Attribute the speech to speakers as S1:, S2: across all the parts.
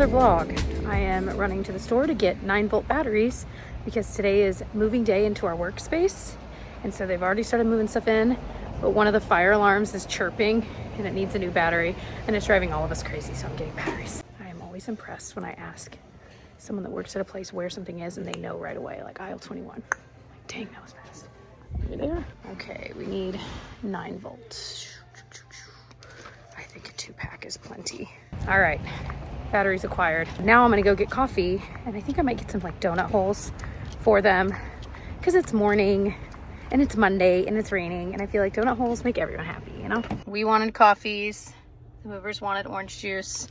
S1: another vlog. I am running to the store to get 9-volt batteries because today is moving day into our workspace. And so they've already started moving stuff in, but one of the fire alarms is chirping and it needs a new battery and it's driving all of us crazy, so I'm getting batteries. I am always impressed when I ask someone that works at a place where something is and they know right away, like aisle 21. Like, dang, that was fast. You're there? Okay, we need 9 volts. I think a 2-pack is plenty. All right, batteries acquired. Now I'm gonna go get coffee and I think I might get some like donut holes for them because it's morning and it's Monday and it's raining and I feel like donut holes make everyone happy, you know? We wanted coffees, the movers wanted orange juice.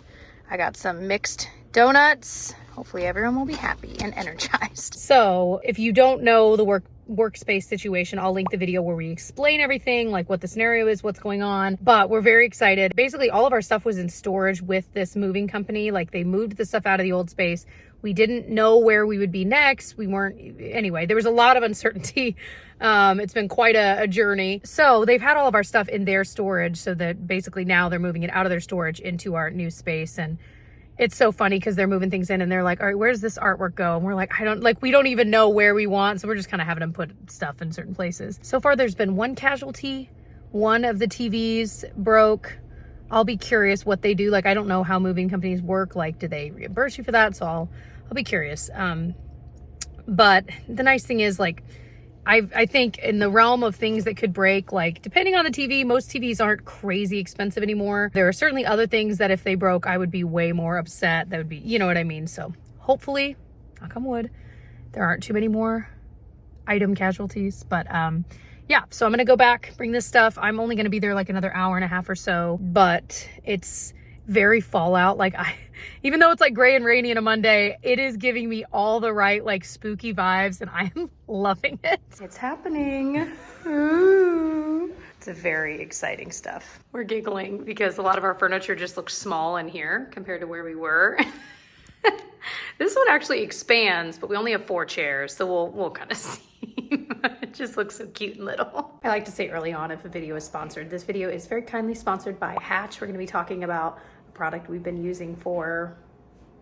S1: I got some mixed donuts. Hopefully everyone will be happy and energized. So if you don't know the workspace situation, I'll link the video where we explain everything, like what the scenario is, what's going on. But we're very excited. Basically, all of our stuff was in storage with this moving company. Like they moved the stuff out of the old space. We didn't know where we would be next. Anyway, there was a lot of uncertainty. It's been quite a journey. So they've had all of our stuff in their storage so that basically now they're moving it out of their storage into our new space. And it's so funny because they're moving things in and they're like, all right, where's this artwork go? And we're like, we don't even know where we want. So we're just kind of having them put stuff in certain places. So far, there's been one casualty. One of the TVs broke. I'll be curious what they do. Like, I don't know how moving companies work. Like, do they reimburse you for that? So I'll be curious. But the nice thing is, like, I think in the realm of things that could break, like depending on the TV, most TVs aren't crazy expensive anymore. There are certainly other things that if they broke, I would be way more upset. That would be, you know what I mean? So hopefully, knock on wood, there aren't too many more item casualties. But yeah, so I'm gonna go back, bring this stuff. I'm only gonna be there like another hour and a half or so, but it's very Fallout. Like even though it's like gray and rainy on a Monday, it is giving me all the right like spooky vibes and I'm loving it. It's happening. Ooh. It's very exciting stuff. We're giggling because a lot of our furniture just looks small in here compared to where we were. This one actually expands, but we only have 4 chairs, so we'll kind of see. It just looks so cute and little. I like to say early on if a video is sponsored. This video is very kindly sponsored by Hatch. We're gonna be talking about a product we've been using for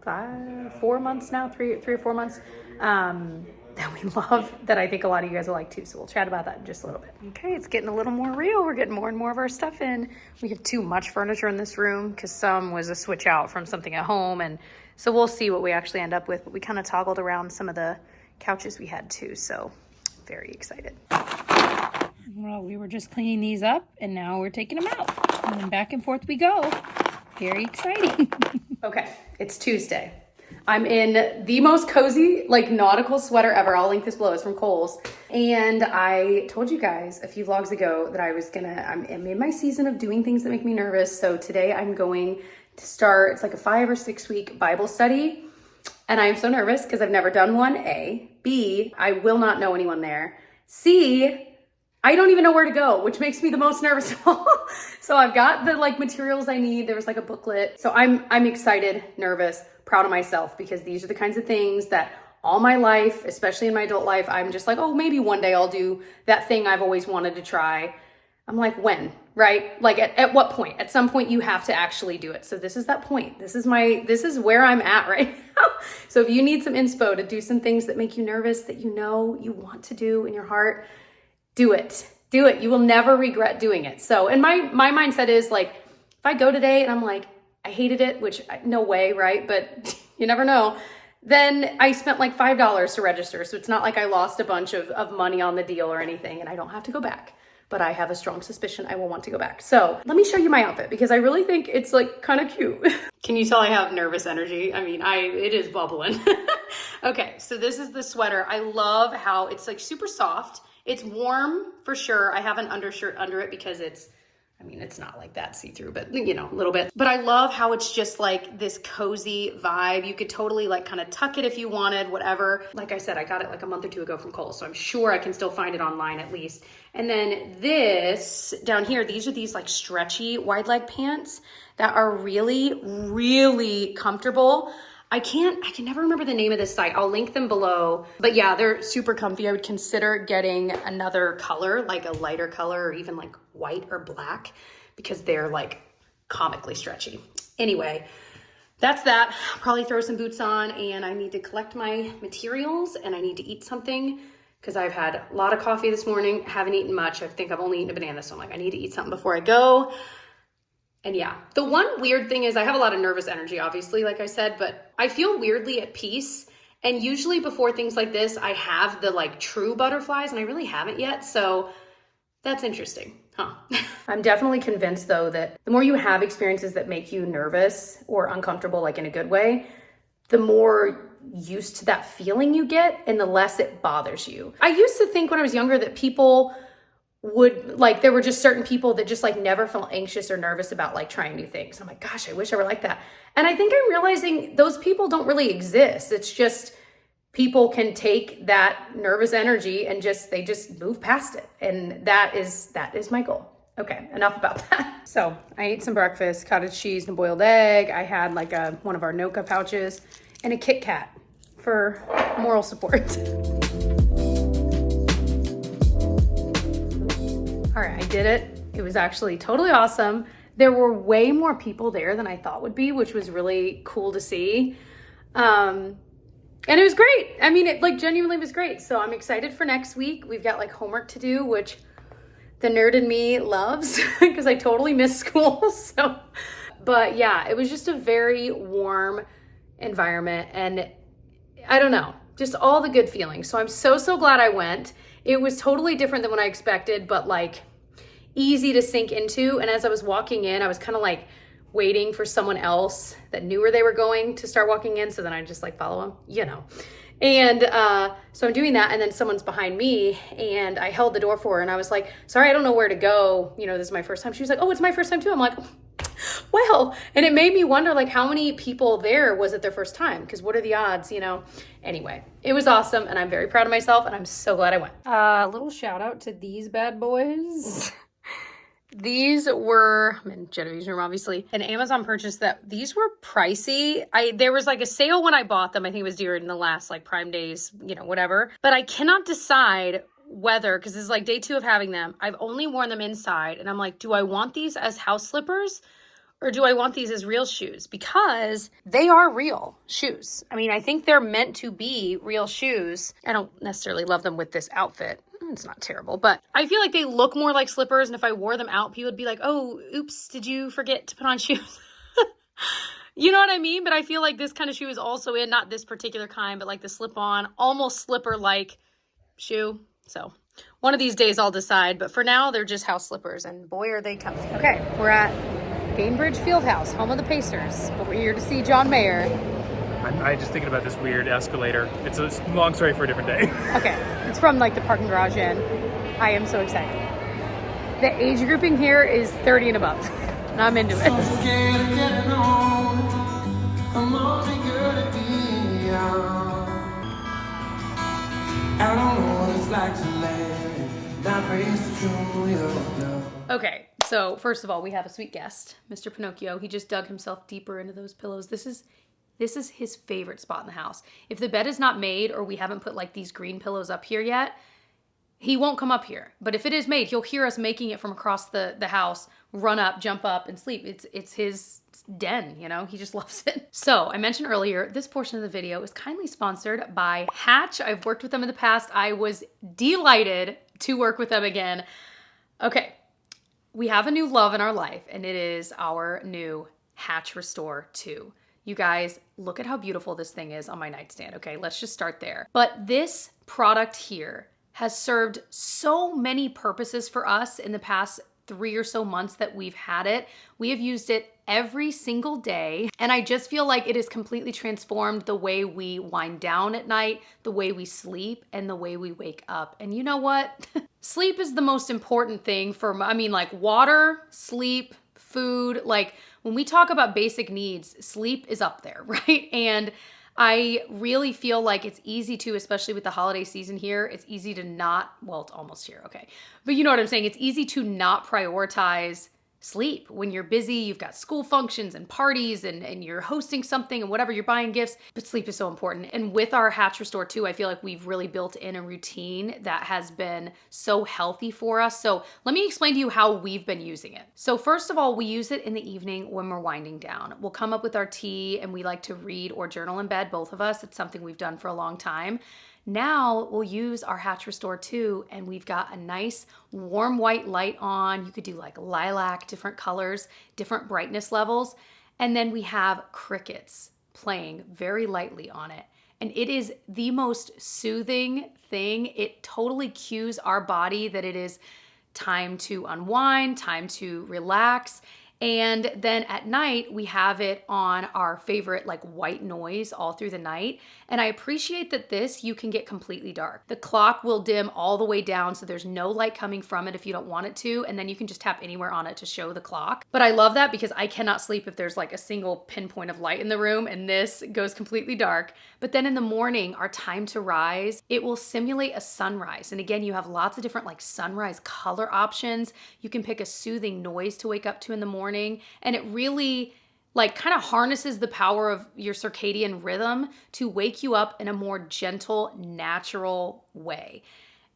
S1: 4 months now, three or 4 months, that we love, that I think a lot of you guys will like too. So we'll chat about that in just a little bit. Okay, it's getting a little more real. We're getting more and more of our stuff in. We have too much furniture in this room because some was a switch out from something at home. And so we'll see what we actually end up with. But we kind of toggled around some of the couches we had too. So very excited. Well, we were just cleaning these up and now we're taking them out. And then back and forth we go. Very exciting. Okay, it's Tuesday. I'm in the most cozy, like nautical sweater ever. I'll link this below. It's from Kohl's. And I told you guys a few vlogs ago that I'm in my season of doing things that make me nervous. So today I'm going to start, it's like a 5 or 6 week Bible study. And I am so nervous because I've never done one, A. B, I will not know anyone there. C, I don't even know where to go, which makes me the most nervous of all. So I've got the like materials I need. There was like a booklet. So I'm excited, nervous, proud of myself because these are the kinds of things that all my life, especially in my adult life, I'm just like, oh, maybe one day I'll do that thing I've always wanted to try. I'm like, when, right? Like at what point? At some point you have to actually do it. So this is that point. This is where I'm at right now. So if you need some inspo to do some things that make you nervous, that you know you want to do in your heart, do it. Do it. You will never regret doing it. So, and my mindset is like, if I go today and I'm like, I hated it, which no way, right? But you never know. Then I spent like $5 to register. So it's not like I lost a bunch of money on the deal or anything and I don't have to go back. But I have a strong suspicion I will want to go back. So let me show you my outfit because I really think it's like kind of cute. Can you tell I have nervous energy? I mean, it is bubbling. Okay, so this is the sweater. I love how it's like super soft. It's warm for sure. I have an undershirt under it because it's not like that see-through, but you know, a little bit. But I love how it's just like this cozy vibe. You could totally like kind of tuck it if you wanted, whatever. Like I said, I got it like a month or 2 ago from Kohl's, so I'm sure I can still find it online at least. And then this down here, these are these like stretchy wide leg pants that are really, really comfortable. I can never remember the name of this site. I'll link them below. But yeah, they're super comfy. I would consider getting another color, like a lighter color or even like white or black because they're like comically stretchy. Anyway, that's that. I'll probably throw some boots on, and I need to collect my materials, and I need to eat something because I've had a lot of coffee this morning, haven't eaten much. I think I've only eaten a banana, so I'm like, I need to eat something before I go. And yeah, the one weird thing is I have a lot of nervous energy, obviously, like I said, but I feel weirdly at peace. And usually before things like this, I have the like true butterflies, and I really haven't yet. So that's interesting, huh? I'm definitely convinced though that the more you have experiences that make you nervous or uncomfortable, like in a good way, the more used to that feeling you get and the less it bothers you. I used to think when I was younger that people would like, there were just certain people that just like never felt anxious or nervous about like trying new things. I'm like, gosh, I wish I were like that. And I think I'm realizing those people don't really exist. It's just people can take that nervous energy and they just move past it. And that is my goal. Okay, enough about that. So I ate some breakfast, cottage cheese and a boiled egg. I had like one of our Noka pouches and a Kit Kat for moral support. All right, I did it. It was actually totally awesome. There were way more people there than I thought would be, which was really cool to see. And it was great. I mean, it like genuinely was great. So I'm excited for next week. We've got like homework to do, which the nerd in me loves because I totally miss school. So, but yeah, it was just a very warm environment, and I don't know, just all the good feelings. So I'm so glad I went. It was totally different than what I expected, but like easy to sink into. And as I was walking in, I was kind of like waiting for someone else that knew where they were going to start walking in. So then I just like follow them, you know. And so I'm doing that, and then someone's behind me, and I held the door for her, and I was like, sorry, I don't know where to go. You know, this is my first time. She was like, oh, it's my first time too. I'm like, well, and it made me wonder like how many people there was it their first time? Because what are the odds, you know? Anyway, it was awesome, and I'm very proud of myself, and I'm so glad I went. A little shout out to these bad boys. These were, I'm in Genevieve's room, obviously, an Amazon purchase that these were pricey. There was like a sale when I bought them. I think it was during the last like Prime days, you know, whatever. But I cannot decide whether, because this is like day 2 of having them. I've only worn them inside, and I'm like, do I want these as house slippers or do I want these as real shoes? Because they are real shoes. I mean, I think they're meant to be real shoes. I don't necessarily love them with this outfit. It's not terrible, but I feel like they look more like slippers, and if I wore them out, people would be like, oh, oops, did you forget to put on shoes? You know what I mean? But I feel like this kind of shoe is also in, not this particular kind, but like the slip-on, almost slipper-like shoe. So one of these days I'll decide, but for now, they're just house slippers, and boy, are they comfy. Okay, we're at Gainbridge Fieldhouse, home of the Pacers, but we're here to see John Meijer.
S2: I'm just thinking about this weird escalator. It's a long story for a different day.
S1: Okay, it's from like the parking garage in. I am so excited. The age grouping here is 30 and above, and I'm into it. Okay, so first of all, we have a sweet guest, Mr. Pinocchio. He just dug himself deeper into those pillows. This is his favorite spot in the house. If the bed is not made or we haven't put like these green pillows up here yet, he won't come up here. But if it is made, he'll hear us making it from across the house, run up, jump up, and sleep. It's his den, you know? He just loves it. So I mentioned earlier, this portion of the video is kindly sponsored by Hatch. I've worked with them in the past. I was delighted to work with them again. Okay, we have a new love in our life, and it is our new Hatch Restore 2. You guys, look at how beautiful this thing is on my nightstand. Okay, let's just start there. But this product here has served so many purposes for us in the past 3 or so months that we've had it. We have used it every single day, and I just feel like it has completely transformed the way we wind down at night, the way we sleep, and the way we wake up. And you know what? Sleep is the most important thing for, I mean, like water, sleep, food, like when we talk about basic needs, sleep is up there, right? And I really feel like it's easy to, especially with the holiday season here, it's easy to not, well, it's almost here, okay. But you know what I'm saying? It's easy to not prioritize sleep. When you're busy, you've got school functions and parties and you're hosting something and whatever, you're buying gifts, but sleep is so important. And with our Hatch Restore 2, I feel like we've really built in a routine that has been so healthy for us. So let me explain to you how we've been using it. So first of all, we use it in the evening when we're winding down. We'll come up with our tea and we like to read or journal in bed, both of us. It's something we've done for a long time. Now we'll use our Hatch Restore 2 and we've got a nice warm white light on. You could do like lilac, different colors, different brightness levels. And then we have crickets playing very lightly on it. And it is the most soothing thing. It totally cues our body that it is time to unwind, time to relax. And then at night, we have it on our favorite like white noise all through the night. And I appreciate that this, you can get completely dark. The clock will dim all the way down, so there's no light coming from it if you don't want it to, and then you can just tap anywhere on it to show the clock. But I love that because I cannot sleep if there's like a single pinpoint of light in the room, and this goes completely dark. But then in the morning, our time to rise, it will simulate a sunrise. And again, you have lots of different like sunrise color options. You can pick a soothing noise to wake up to in the morning, and it really like kind of harnesses the power of your circadian rhythm to wake you up in a more gentle, natural way.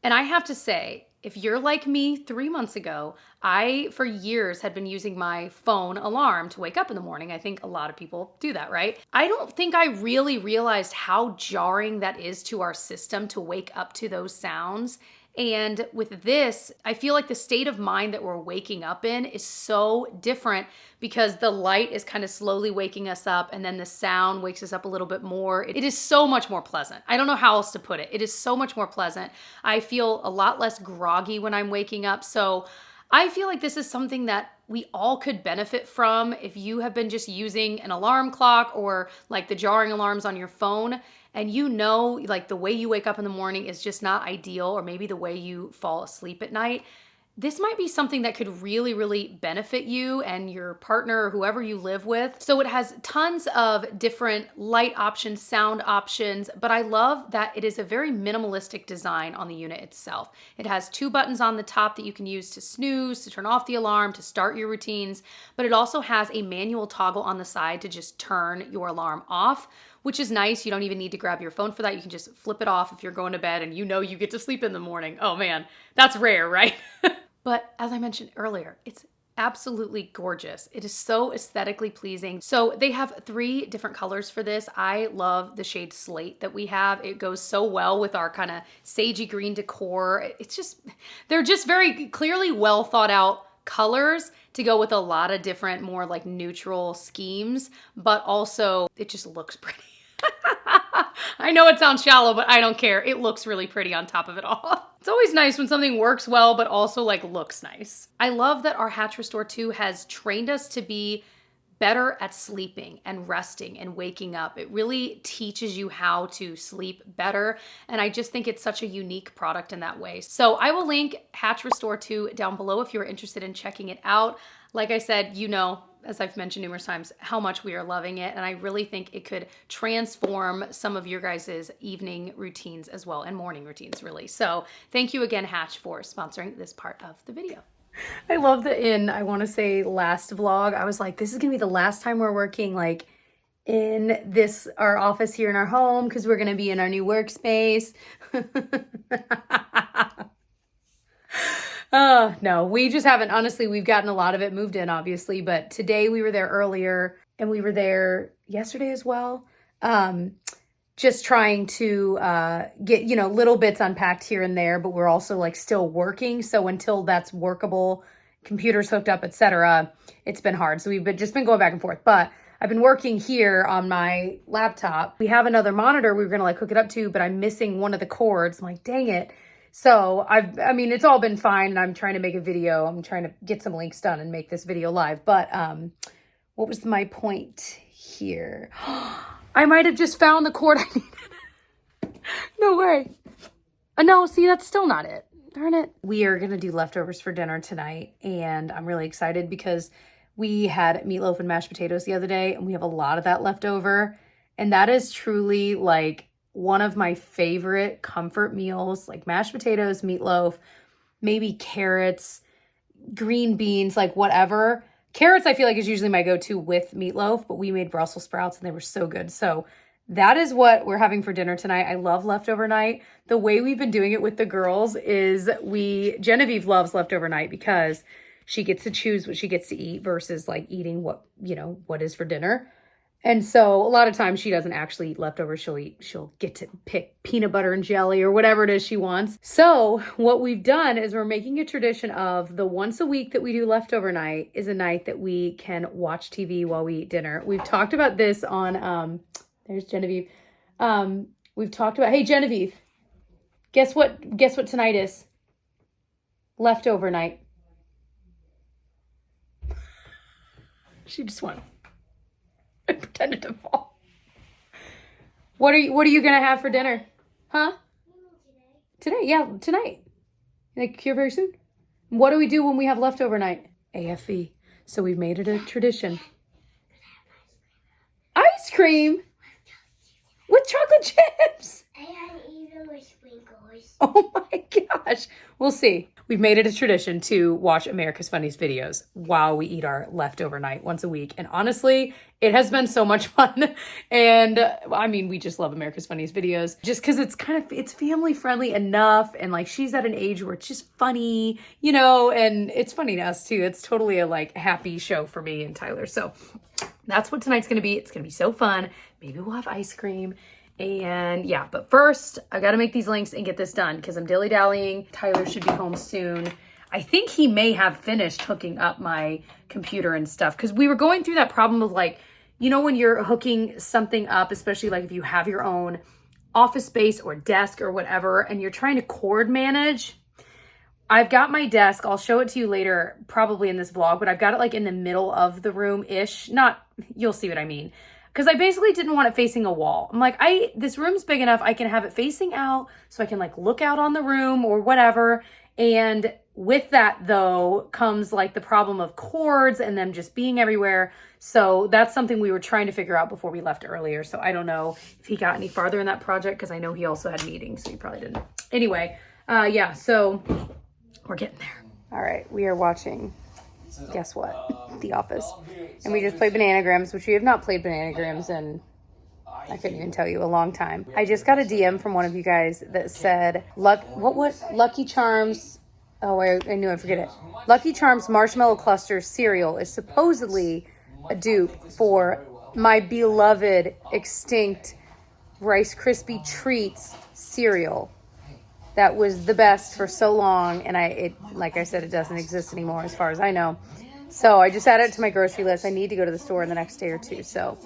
S1: And I have to say, if you're like me 3 months ago, I, for years, had been using my phone alarm to wake up in the morning. I think a lot of people do that, right? I don't think I really realized how jarring that is to our system to wake up to those sounds. And with this, I feel like the state of mind that we're waking up in is so different because the light is kind of slowly waking us up and then the sound wakes us up a little bit more. It is so much more pleasant. I don't know how else to put it. It is so much more pleasant. I feel a lot less groggy when I'm waking up. So I feel like this is something that we all could benefit from if you have been just using an alarm clock or like the jarring alarms on your phone. And you know, like the way you wake up in the morning is just not ideal, or maybe the way you fall asleep at night. This might be something that could really, really benefit you and your partner or whoever you live with. So it has tons of different light options, sound options, but I love that it is a very minimalistic design on the unit itself. It has 2 buttons on the top that you can use to snooze, to turn off the alarm, to start your routines, but it also has a manual toggle on the side to just turn your alarm off, which is nice. You don't even need to grab your phone for that. You can just flip it off if you're going to bed and you know you get to sleep in the morning. Oh man, that's rare, right? But as I mentioned earlier, it's absolutely gorgeous. It is so aesthetically pleasing. So they have 3 different colors for this. I love the shade Slate that we have. It goes so well with our kind of sagey green decor. It's just, they're just very clearly well thought out colors to go with a lot of different, more like neutral schemes, but also it just looks pretty. I know it sounds shallow, but I don't care. It looks really pretty on top of it all. It's always nice when something works well, but also like looks nice. I love that our Hatch Restore 2 has trained us to be better at sleeping and resting and waking up. It really teaches you how to sleep better. And I just think it's such a unique product in that way. So I will link Hatch Restore 2 down below if you're interested in checking it out. Like I said, you know, as I've mentioned numerous times, how much we are loving it. And I really think it could transform some of your guys' evening routines as well, and morning routines really. So thank you again, Hatch, for sponsoring this part of the video. I love that in, I want to say last vlog, I was like, this is going to be the last time we're working like in this, our office here in our home, because we're going to be in our new workspace. No, we just haven't. Honestly, we've gotten a lot of it moved in, obviously, but today we were there earlier and we were there yesterday as well. Just trying to get, you know, little bits unpacked here and there, but we're also like still working. So until that's workable, computers hooked up, etc., it's been hard. So we've just been going back and forth, but I've been working here on my laptop. We have another monitor we were going to like hook it up to, but I'm missing one of the cords. I'm like, dang it. So I mean, it's all been fine, and I'm trying to make a video. I'm trying to get some links done and make this video live. But what was my point here? I might have just found the cord I needed. No way. No, see, that's still not it. Darn it. We are going to do leftovers for dinner tonight, and I'm really excited because we had meatloaf and mashed potatoes the other day, and we have a lot of that left over. And that is truly like one of my favorite comfort meals, like mashed potatoes, meatloaf, maybe carrots, green beans, like whatever. Carrots, I feel like, is usually my go-to with meatloaf, but we made Brussels sprouts and they were so good. So that is what we're having for dinner tonight. I love leftover night. The way we've been doing it with the girls is Genevieve loves leftover night because she gets to choose what she gets to eat versus like eating what is for dinner. And so a lot of times she doesn't actually eat leftovers. She'll get to pick peanut butter and jelly or whatever it is she wants. So what we've done is we're making a tradition of the once a week that we do leftover night is a night that we can watch TV while we eat dinner. We've talked about this on, there's Genevieve. We've talked about, hey Genevieve, guess what tonight is? Leftover night. She just went. I pretended to fall. What are you gonna have for dinner? Huh? Today, yeah, tonight. Like here very soon. What do we do when we have leftover night? AFE. So we've made it a tradition. Ice cream with chocolate chips.
S3: And even with sprinkles.
S1: Oh my gosh. We'll see. We've made it a tradition to watch America's Funniest videos while we eat our leftover night once a week. And honestly, it has been so much fun. And I mean, we just love America's Funniest videos just because it's family friendly enough. And like, she's at an age where it's just funny, and it's funny to us too. It's totally a like happy show for me and Tyler. So that's what tonight's going to be. It's going to be so fun. Maybe we'll have ice cream. And yeah, but first I got to make these links and get this done because I'm dilly-dallying. Tyler should be home soon. I think he may have finished hooking up my computer and stuff because we were going through that problem of like, when you're hooking something up, especially like if you have your own office space or desk or whatever, and you're trying to cord manage. I've got my desk. I'll show it to you later, probably in this vlog, but I've got it like in the middle of the room-ish. You'll see what I mean. Because I basically didn't want it facing a wall. I'm like, this room's big enough. I can have it facing out so I can like look out on the room or whatever. And with that though comes like the problem of cords and them just being everywhere. So that's something we were trying to figure out before we left earlier. So I don't know if he got any farther in that project because I know he also had meetings, so he probably didn't. Anyway, yeah, so we're getting there. All right, we are watching, guess what? The Office. And we just played Bananagrams, which we have not played Bananagrams in, I couldn't even tell you, a long time. I just got a DM from one of you guys that said, Lucky Charms, I knew I'd forget it. Lucky Charms Marshmallow Cluster cereal is supposedly a dupe for my beloved extinct Rice Krispie Treats cereal. That was the best for so long, and like I said, it doesn't exist anymore as far as I know. So I just added it to my grocery list. I need to go to the store in the next day or two. So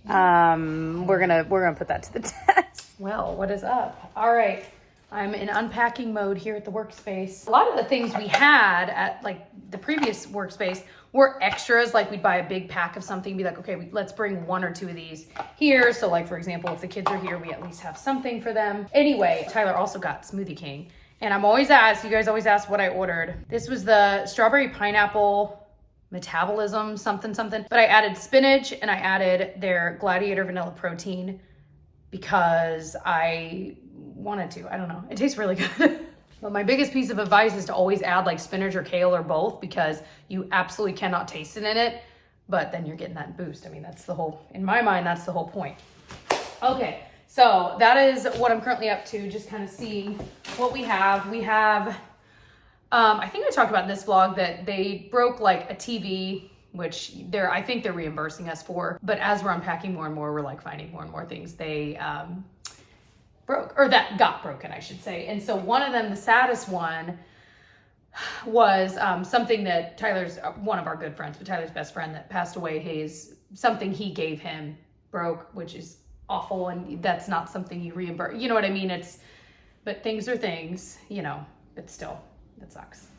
S1: we're gonna put that to the test. Well, what is up? All right, I'm in unpacking mode here at the workspace. A lot of the things we had at like the previous workspace were extras. Like we'd buy a big pack of something, be like, okay, let's bring 1 or 2 of these here. So like, for example, if the kids are here, we at least have something for them. Anyway, Tyler also got Smoothie King. And you guys always ask what I ordered. This was the strawberry pineapple metabolism something. But I added spinach and I added their Gladiator vanilla protein because I wanted to. I don't know. It tastes really good. But my biggest piece of advice is to always add like spinach or kale or both because you absolutely cannot taste it in it. But then you're getting that boost. I mean, in my mind, that's the whole point. Okay. So that is what I'm currently up to, just kind of seeing what we have. We have, I think I talked about in this vlog that they broke like a TV, which I think they're reimbursing us for. But as we're unpacking more and more, we're like finding more and more things they broke, or that got broken, I should say. And so one of them, the saddest one, was something that Tyler's, one of our good friends, but Tyler's best friend that passed away, something he gave him broke, which is awful, and that's not something you reimburse, you know what I mean? But things are things, but still, that sucks.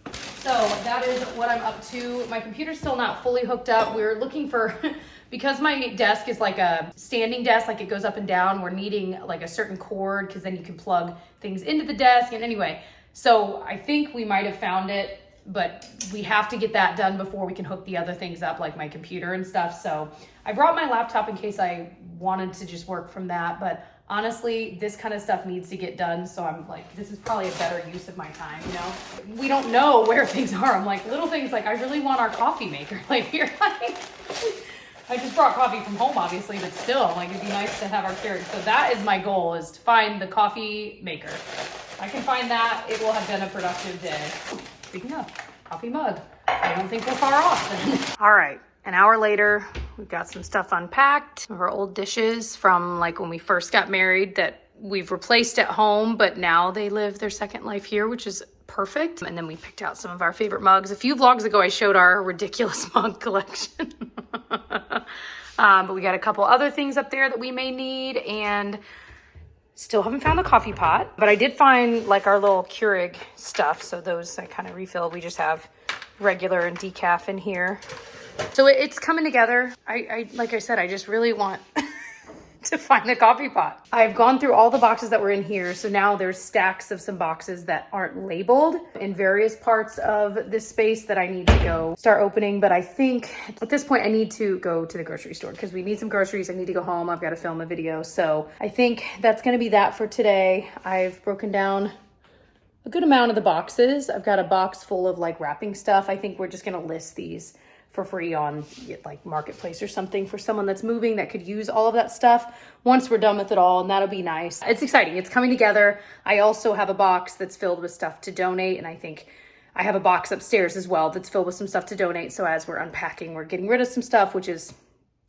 S1: So that is what I'm up to. My computer's still not fully hooked up. We're looking for, because my desk is like a standing desk, like it goes up and down, we're needing like a certain cord because then you can plug things into the desk. And anyway, so I think we might have found it, but we have to get that done before we can hook the other things up, like my computer and stuff. So I brought my laptop in case I wanted to just work from that, but honestly, this kind of stuff needs to get done. So I'm like, this is probably a better use of my time, you know? We don't know where things are. I'm like, little things like, I really want our coffee maker. Like, you're like, I just brought coffee from home, obviously, but still, like, it'd be nice to have our Keurig. So that is my goal, is to find the coffee maker. If I can find that, it will have been a productive day. Speaking of, coffee mug. I don't think we're far off then. All right, an hour later, we've got some stuff unpacked. Some of our old dishes from like when we first got married that we've replaced at home, but now they live their second life here, which is perfect. And then we picked out some of our favorite mugs. A few vlogs ago, I showed our ridiculous mug collection. But we got a couple other things up there that we may need, and still haven't found the coffee pot. But I did find like our little Keurig stuff. So those I kind of refilled. We just have regular and decaf in here. So it's coming together. I like I said, I just really want to find the coffee pot. I've gone through all the boxes that were in here. So now there's stacks of some boxes that aren't labeled in various parts of this space that I need to go start opening. But I think at this point I need to go to the grocery store because we need some groceries. I need to go home. I've got to film a video. So I think that's going to be that for today. I've broken down a good amount of the boxes. I've got a box full of like wrapping stuff. I think we're just going to list these for free on like Marketplace or something for someone that's moving that could use all of that stuff once we're done with it all, and that'll be nice. It's exciting. It's coming together. I also have a box that's filled with stuff to donate, and I think I have a box upstairs as well that's filled with some stuff to donate. So as we're unpacking, we're getting rid of some stuff, which is,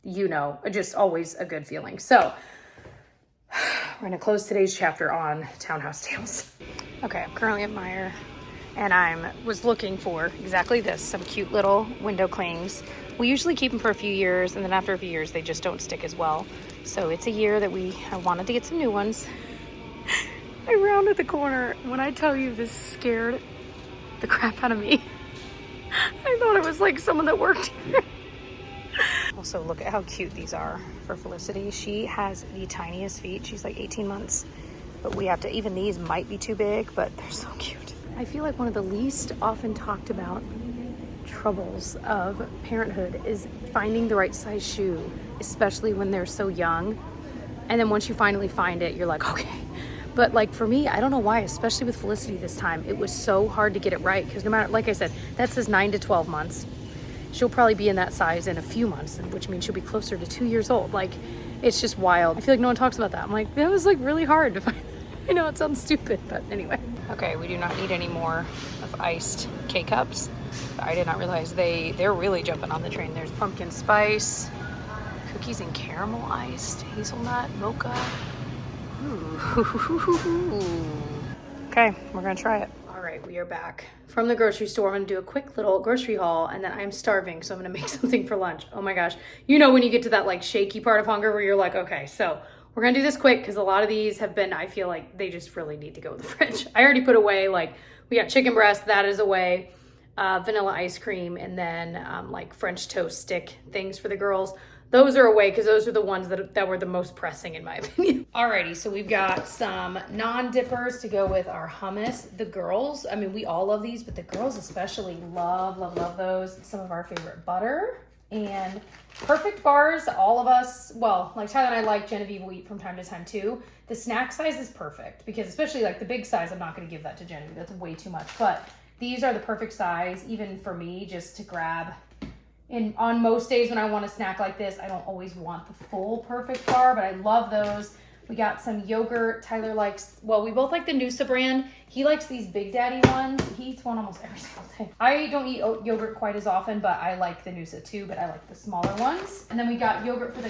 S1: you know, just always a good feeling. So we're gonna close today's chapter on Townhouse Tales. Okay, I'm currently at Meijer. And I was looking for exactly this, some cute little window clings. We usually keep them for a few years, and then after a few years, they just don't stick as well. So it's a year that I wanted to get some new ones. I rounded the corner. When I tell you this scared the crap out of me, I thought it was like someone that worked here. Also, look at how cute these are for Felicity. She has the tiniest feet. She's like 18 months. But we have to, even these might be too big, but they're so cute. I feel like one of the least often talked about troubles of parenthood is finding the right size shoe, especially when they're so young. And then once you finally find it, you're like, okay. But like for me, I don't know why, especially with Felicity this time, it was so hard to get it right. Because no matter, like I said, that says 9 to 12 months. She'll probably be in that size in a few months, which means she'll be closer to 2 years old. Like, it's just wild. I feel like no one talks about that. I'm like, that was like really hard to find. I know it sounds stupid, but anyway. Okay, we do not need any more of iced K-Cups. I did not realize they're really jumping on the train. There's pumpkin spice, cookies and caramel iced, hazelnut, mocha. Ooh. Okay, we're gonna try it. All right, we are back from the grocery store. I'm gonna do a quick little grocery haul, and then I'm starving, so I'm gonna make something for lunch. Oh my gosh. You know when you get to that like shaky part of hunger where you're like, okay, so we're gonna do this quick because a lot of these have been, I feel like they just really need to go in the fridge. I already put away, like, we got chicken breast, that is away, vanilla ice cream, and then like French toast stick things for the girls. Those are away because those are the ones that were the most pressing in my opinion. Alrighty, so we've got some non-dippers to go with our hummus. The girls, I mean, we all love these, but the girls especially love those. Some of our favorite butter. And perfect bars, all of us, well, like Tyler and I like Genevieve will eat from time to time too. The snack size is perfect because especially like the big size, I'm not going to give that to Genevieve. That's way too much. But these are the perfect size, even for me, just to grab. And on most days when I want a snack like this, I don't always want the full perfect bar, but I love those. We got some yogurt. Tyler likes, well, we both like the Noosa brand. He likes these Big Daddy ones. He eats one almost every single day. I don't eat yogurt quite as often, but I like the Noosa too, but I like the smaller ones. And then we got yogurt for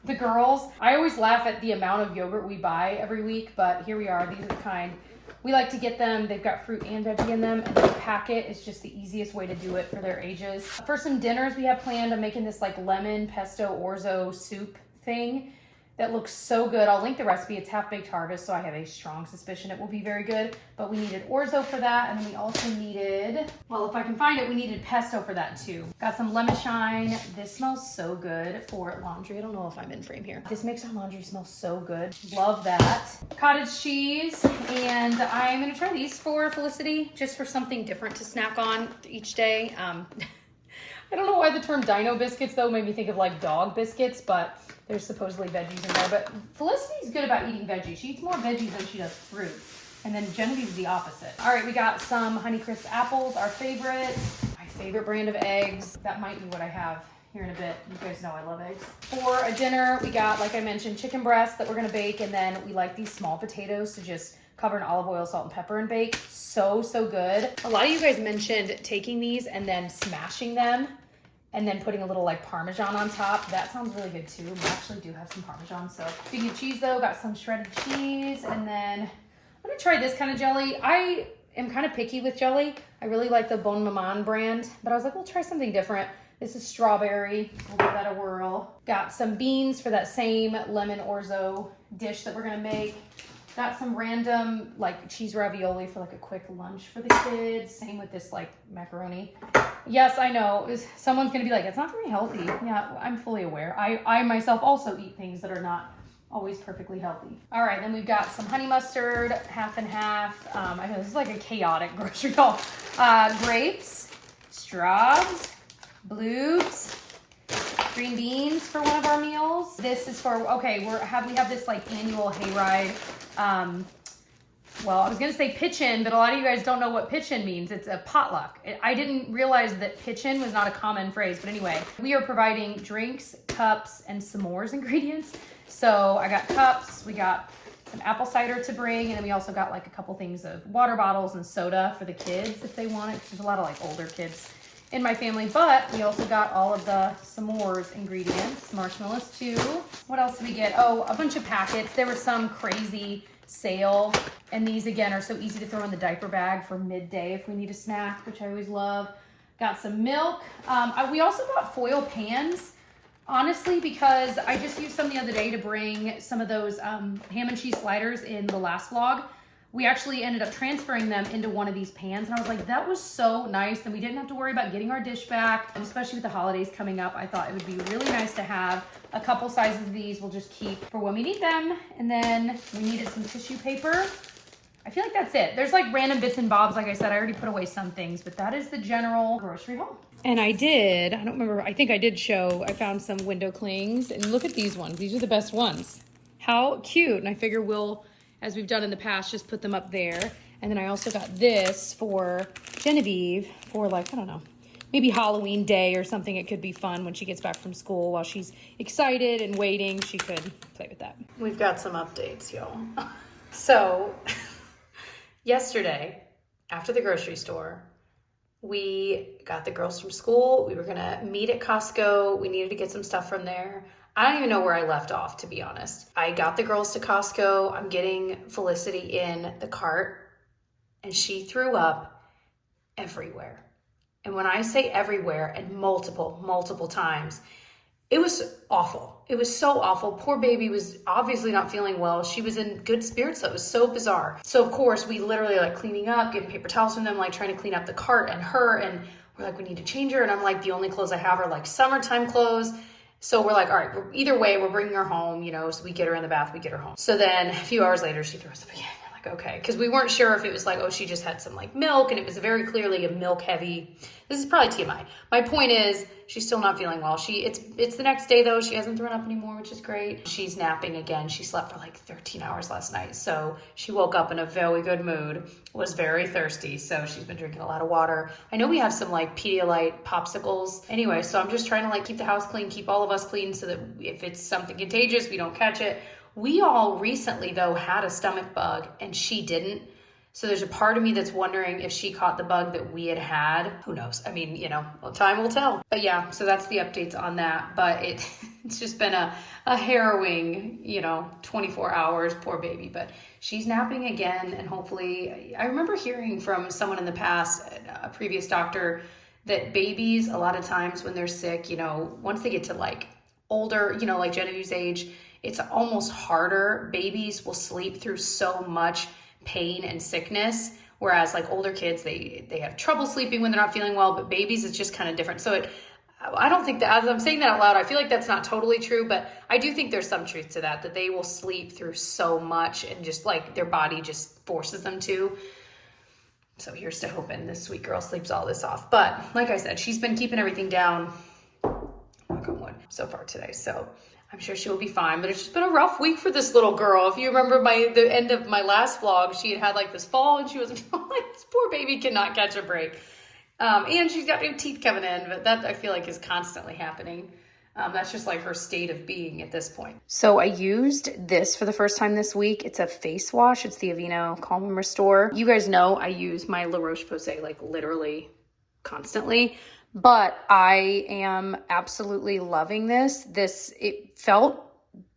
S1: the girls. I always laugh at the amount of yogurt we buy every week, but here we are. These are the kind we like to get them. They've got fruit and veggie in them, and the packet is just the easiest way to do it for their ages. For some dinners we have planned, I'm making this like lemon pesto orzo soup thing that looks so good. I'll link the recipe. It's half-baked harvest, so I have a strong suspicion it will be very good. But we needed orzo for that, and then we also needed, well, if I can find it, we needed pesto for that too. Got some lemon shine. This smells so good for laundry. I don't know if I'm in frame here. This makes our laundry smell so good. Love that. Cottage cheese, and I'm gonna try these for Felicity, just for something different to snack on each day. I don't know why the term dino biscuits though made me think of like dog biscuits, but there's supposedly veggies in there, but Felicity's good about eating veggies. She eats more veggies than she does fruit. And then Genevieve's the opposite. All right, we got some Honeycrisp apples, our favorite. My favorite brand of eggs. That might be what I have here in a bit. You guys know I love eggs. For a dinner, we got, like I mentioned, chicken breasts that we're gonna bake, and then we like these small potatoes to just cover in olive oil, salt, and pepper and bake. So, so good. A lot of you guys mentioned taking these and then smashing them and then putting a little like Parmesan on top. That sounds really good too. We actually do have some Parmesan. So speaking of cheese though, got some shredded cheese, and then I'm gonna try this kind of jelly. I am kind of picky with jelly. I really like the Bon Maman brand, but I was like, we'll try something different. This is strawberry. We'll give that a whirl. Got some beans for that same lemon orzo dish that we're gonna make. Got some random like cheese ravioli for like a quick lunch for the kids. Same with this like macaroni. Yes, I know. Someone's gonna be like, it's not very healthy. Yeah, I'm fully aware. I myself also eat things that are not always perfectly healthy. All right, then we've got some honey mustard, half and half. I know this is like a chaotic grocery haul. Grapes, straws, blues, green beans for one of our meals. This is for, okay, we have this like annual hayride. Well, I was gonna say pitch-in, but a lot of you guys don't know what pitch-in means. It's a potluck. I didn't realize that pitch-in was not a common phrase, but anyway, we are providing drinks, cups, and s'mores ingredients. So I got cups, we got some apple cider to bring, and then we also got like a couple things of water bottles and soda for the kids if they want it, because there's a lot of like older kids in my family. But we also got all of the s'mores ingredients, marshmallows too. What else did we get? Oh, a bunch of packets. There was some crazy sale, and these again are so easy to throw in the diaper bag for midday if we need a snack, which I always love. Got some milk. We also got foil pans, honestly, because I just used some the other day to bring some of those ham and cheese sliders in the last vlog. We actually ended up transferring them into one of these pans, and I was like, that was so nice, and we didn't have to worry about getting our dish back. And especially with the holidays coming up, I thought it would be really nice to have a couple sizes of these. We'll just keep for when we need them. And then we needed some tissue paper. I feel like that's it. There's like random bits and bobs. Like I said, I already put away some things, but that is the general grocery haul. And I don't remember, I think I did show, I found some window clings, and look at these ones. These are the best ones. How cute. And I figure we'll, as we've done in the past, just put them up there. And then I also got this for Genevieve for like, I don't know, maybe Halloween day or something. It could be fun when she gets back from school. While she's excited and waiting, she could play with that. We've got some updates, y'all. So yesterday, after the grocery store, we got the girls from school. We were gonna meet at Costco. We needed to get some stuff from there. I don't even know where I left off, to be honest. I got the girls to Costco. I'm getting Felicity in the cart, and she threw up everywhere. And when I say everywhere, and multiple times, it was awful. It was so awful. Poor baby was obviously not feeling well. She was in good spirits, though. It was so bizarre. So of course, we literally like cleaning up, getting paper towels from them, like trying to clean up the cart and her, and we're like, we need to change her. And I'm like, the only clothes I have are like summertime clothes. So we're like, all right, either way, we're bringing her home, you know, so we get her in the bath, we get her home. So then a few hours later, she throws up again. We're like, okay. Because we weren't sure if it was like, oh, she just had some like milk, and it was very clearly a milk heavy. This is probably TMI. My point is, she's still not feeling well. It's the next day though. She hasn't thrown up anymore, which is great. She's napping again. She slept for like 13 hours last night. So she woke up in a very good mood, was very thirsty. So she's been drinking a lot of water. I know we have some like Pedialyte popsicles. Anyway, so I'm just trying to like keep the house clean, keep all of us clean, so that if it's something contagious, we don't catch it. We all recently though had a stomach bug, and she didn't. So there's a part of me that's wondering if she caught the bug that we had. Who knows? I mean, you know, well, time will tell. But yeah, so that's the updates on that. But it's just been a harrowing, 24 hours, poor baby. But she's napping again, and hopefully, I remember hearing from someone in the past, a previous doctor, that babies, a lot of times when they're sick, once they get to like older, like Genevieve's age, it's almost harder. Babies will sleep through so much pain and sickness, whereas like older kids, they have trouble sleeping when they're not feeling well, but babies, it's just kind of different. So I don't think that, as I'm saying that out loud, I feel like that's not totally true, but I do think there's some truth to that they will sleep through so much, and just like their body just forces them to. So here's to hoping this sweet girl sleeps all this off. But like I said, she's been keeping everything down, knock on wood, so far today. So I'm sure she will be fine, but it's just been a rough week for this little girl. If you remember the end of my last vlog, she had like this fall and she was like, this poor baby cannot catch a break. And she's got new teeth coming in, but that I feel like is constantly happening. That's just like her state of being at this point. So I used this for the first time this week. It's a face wash. It's the Aveeno Calm and Restore. You guys know I use my La Roche-Posay like literally constantly. But I am absolutely loving this. It felt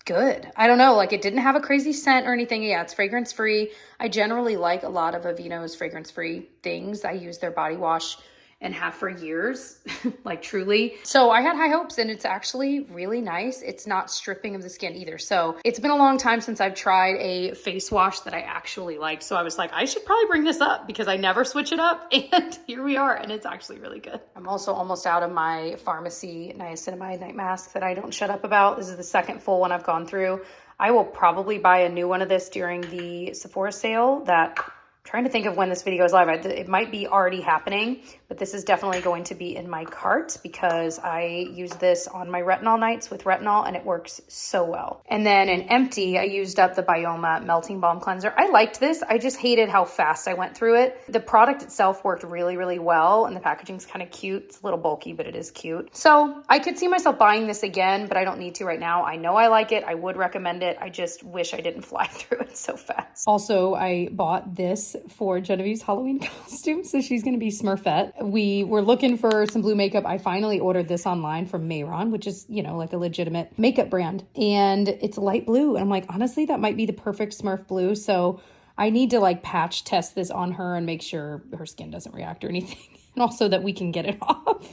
S1: good. I don't know, like it didn't have a crazy scent or anything. Yeah, it's fragrance free. I generally like a lot of Aveeno's fragrance free things. I use their body wash and have for years, like truly. So I had high hopes and it's actually really nice. It's not stripping of the skin either. So it's been a long time since I've tried a face wash that I actually liked. So I was like, I should probably bring this up because I never switch it up. And here we are. And it's actually really good. I'm also almost out of my pharmacy niacinamide night mask that I don't shut up about. This is the second full one I've gone through. I will probably buy a new one of this during the Sephora sale that trying to think of when this video is live. It might be already happening, but this is definitely going to be in my cart because I use this on my retinol nights with retinol and it works so well. And then in empty, I used up the Bioma Melting Balm Cleanser. I liked this. I just hated how fast I went through it. The product itself worked really, really well and the packaging's kind of cute. It's a little bulky, but it is cute. So I could see myself buying this again, but I don't need to right now. I know I like it. I would recommend it. I just wish I didn't fly through it so fast. Also, I bought this for Genevieve's Halloween costume. So she's going to be Smurfette. We were looking for some blue makeup. I finally ordered this online from meijer, which is, you know, like a legitimate makeup brand. And it's light blue. And I'm like, honestly, that might be the perfect Smurf blue. So I need to like patch test this on her and make sure her skin doesn't react or anything. And also that we can get it off.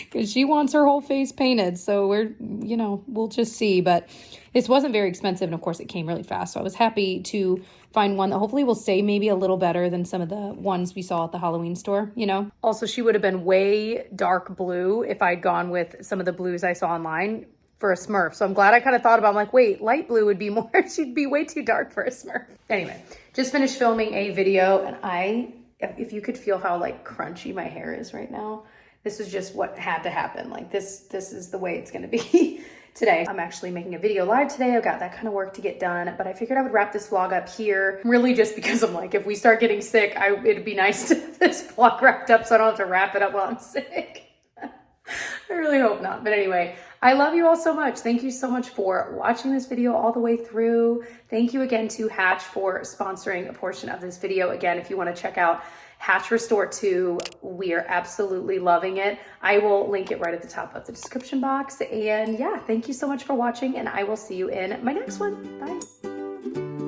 S1: Because she wants her whole face painted. So we'll just see. But this wasn't very expensive. And of course, it came really fast. So I was happy to find one that hopefully will stay maybe a little better than some of the ones we saw at the Halloween store, you know? Also, she would have been way dark blue if I'd gone with some of the blues I saw online for a Smurf. So I'm glad I kind of thought about, I'm like, wait, light blue would be more, she'd be way too dark for a Smurf. Anyway, just finished filming a video and if you could feel how like crunchy my hair is right now, this is just what had to happen. Like this is the way it's gonna be today. I'm actually making a video live today. I've got that kind of work to get done, but I figured I would wrap this vlog up here really just because I'm like, if we start getting sick, it'd be nice to have this vlog wrapped up so I don't have to wrap it up while I'm sick. I really hope not. But anyway, I love you all so much. Thank you so much for watching this video all the way through. Thank you again to Hatch for sponsoring a portion of this video. Again, if you want to check out Hatch Restore 2, we are absolutely loving it. I will link it right at the top of the description box. And yeah, thank you so much for watching and I will see you in my next one. Bye.